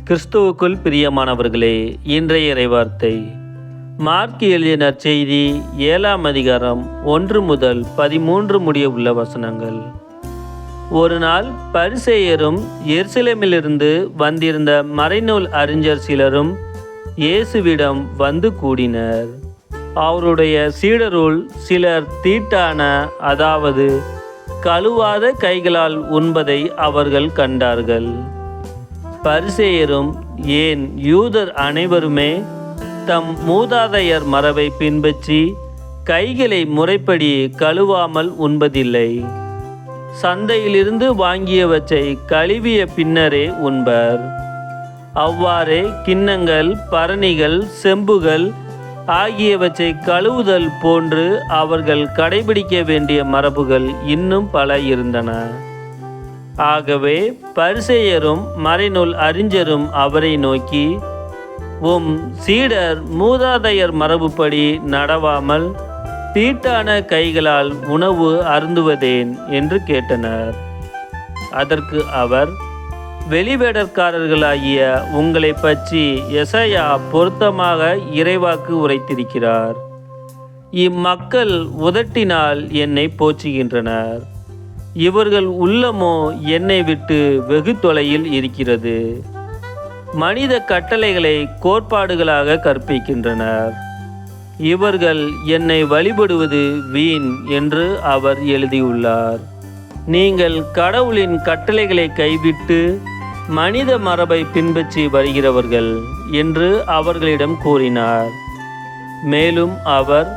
கிறிஸ்துவுக்குள் பிரியமானவர்களே, இன்றைய இறைவார்த்தை மார்க் எழுதிய நற்செய்தி 7ஆம் அதிகாரம் 1 முதல் 13 முடிய உள்ள வசனங்கள். ஒரு நாள் பரிசேயரும் எருசலேமிலிருந்து வந்திருந்த மறைநூல் அறிஞர் சிலரும் இயேசுவிடம் வந்து கூடினர். அவருடைய சீடருள் சிலர் தீட்டான, அதாவது கழுவாத கைகளால் உண்பதை அவர்கள் கண்டார்கள். பரிசேயரும் ஏன் யூதர் அனைவருமே தம் மூதாதையர் மரபை பின்பற்றி கைகளை முறைப்படி கழுவாமல் உண்பதில்லை. சந்தையிலிருந்து வாங்கியவற்றை கழுவிய பின்னரே உண்பர். அவ்வாறே கிண்ணங்கள், பரணிகள், செம்புகள் ஆகியவற்றை கழுவுதல் போன்று அவர்கள் கடைபிடிக்க வேண்டிய மரபுகள் இன்னும் பல இருந்தன. ஆகவே பரிசேயரும் மறைநூல் அறிஞரும் அவரை நோக்கி, உம் சீடர் மூதாதையர் மரபுப்படி நடவாமல் தீட்டான கைகளால் உணவு அருந்துவதேன் என்று கேட்டனர். அதற்கு அவர், வெளிவேடற்காரர்களாகிய உங்களை பற்றி எசாயா பொருத்தமாக இறைவாக்கு உரைத்திருக்கிறார். இம்மக்கள் உதட்டினால் என்னை போற்றுகின்றனர், இவர்கள் உள்ளமோ என்னை விட்டு வெகு தொலையில் இருக்கிறது. மனித கட்டளைகளை கோட்பாடுகளாக கற்பிக்கின்றனர். இவர்கள் என்னை வழிபடுவது வீண் என்று அவர் எழுதியுள்ளார். நீங்கள் கடவுளின் கட்டளைகளை கைவிட்டு மனித மரபை பின்பற்றி வருகிறவர்கள் என்று அவர்களிடம் கூறினார். மேலும் அவர்,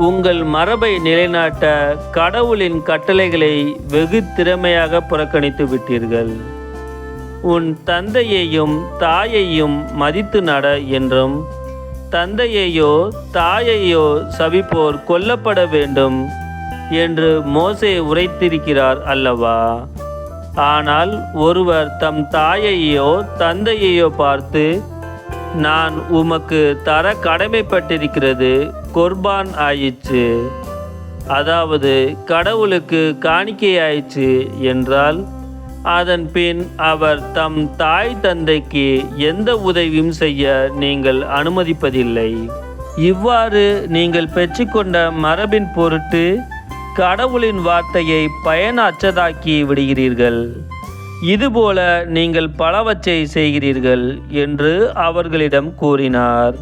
உங்கள் மரபை நிலைநாட்ட கடவுளின் கட்டளைகளை வெகு திறமையாக புறக்கணித்து விட்டீர்கள். உன் தந்தையையும் தாயையும் மதித்து நட என்றும், தந்தையையோ தாயையோ சபிப்போர் கொல்லப்பட வேண்டும் என்று மோசே உரைத்திருக்கிறார் அல்லவா? ஆனால் ஒருவர் தம் தாயையோ தந்தையையோ பார்த்து, நான் உமக்கு தர கடமைப்பட்டிருக்கிறது கொர்பான் ஆயிற்று, அதாவது கடவுளுக்கு காணிக்கையாயிற்று என்றால், அதன் பின் அவர் தம் தாய் தந்தைக்கு எந்த உதவியும் செய்ய நீங்கள் அனுமதிப்பதில்லை. இவ்வாறு நீங்கள் பெற்றுக்கொண்ட மரபின் பொருட்டு கடவுளின் வார்த்தையை பயனற்றதாக்கி விடுகிறீர்கள். இதுபோல நீங்கள் பலவற்றை செய்கிறீர்கள் என்று அவர்களிடம் கூறினார்.